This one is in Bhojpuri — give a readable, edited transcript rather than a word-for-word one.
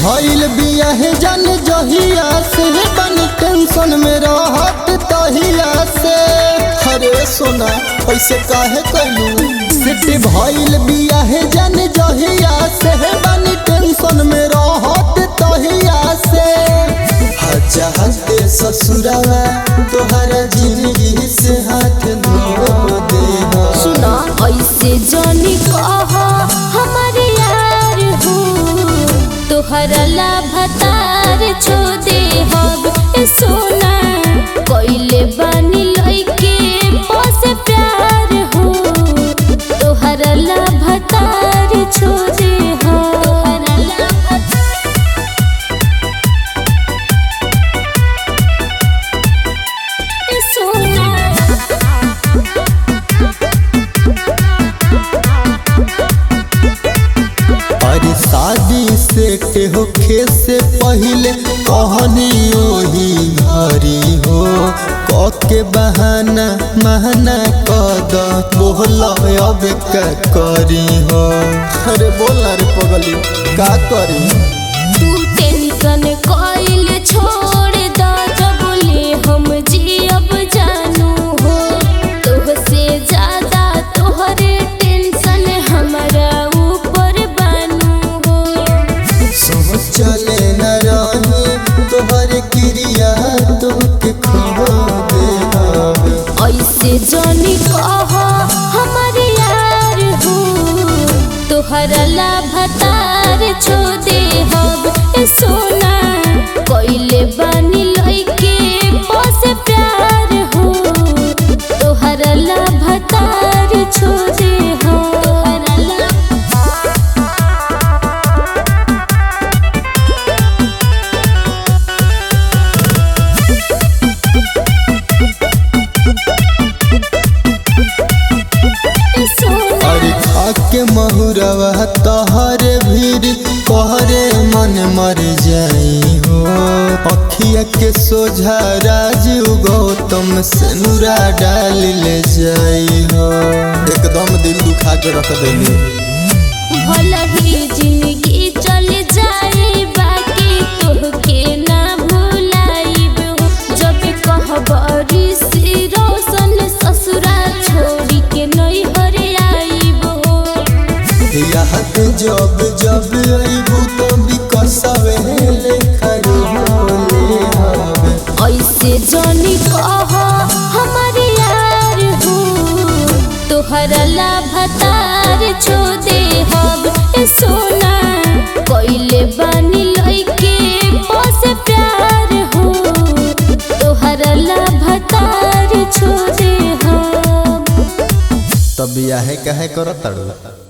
भइल बिया है जन जहिया से बन टेंशन में रहत तहिया से। अरे सोना ऐसे काहे कइलू सिटी भइल बिया है जन जहिया से बन टेंशन में रहत तहिया से। चाहते ससुरावा तोहरा जिंदगी से हाथ धो दे। सुना ऐसे जानी कहा हमारे यार हो तोहरा लाभतार छो दे हब सोना कोइले बानी लइके बस प्यार हो तोहरा लाभतार छो दे शादी से होखे से पहले कहनी ओही घरी हो के बहाना महना कद बोल अब का करी हो। अरे बोला रे पगली का करी तू टेंशन कइल छोड़ द जबले हम जियब जानू हो तोहसे ज्यादा तोहरे टेंशन हमरा चले न रानी तोहर क्रिया तुमके खो दे। ऐसे जानी कहा हमारे यार हो तोहरा लाभतार छो दे हब सोना कोइले बानी लइके बस प्यार हो तोहरा लाभतार छो दे के महुरवा तहरे भीड़ कहरे मन मर जाई हो। अखिया के सोझा राजीव गौतम से नुरा डाल ले जाई हो। एकदम दिल दुखा के रख देली भला ही जिंदगी चल जाए बाकी तोहके ना भुलाइब जब कहबरी से रोशन ससुरा छोड़ी के नहीं हरे याद जब जब अइबू तो बिकसवे लेखा रोले हवे। ऐसे जानी कहा हमारे यार हो तोहरा लाभतार छो दे हब सोना कोइले बानी लइके बस प्यार हो तोहरा लाभतार छो दे हब। तब बियाहे काहे करत ताड़ू।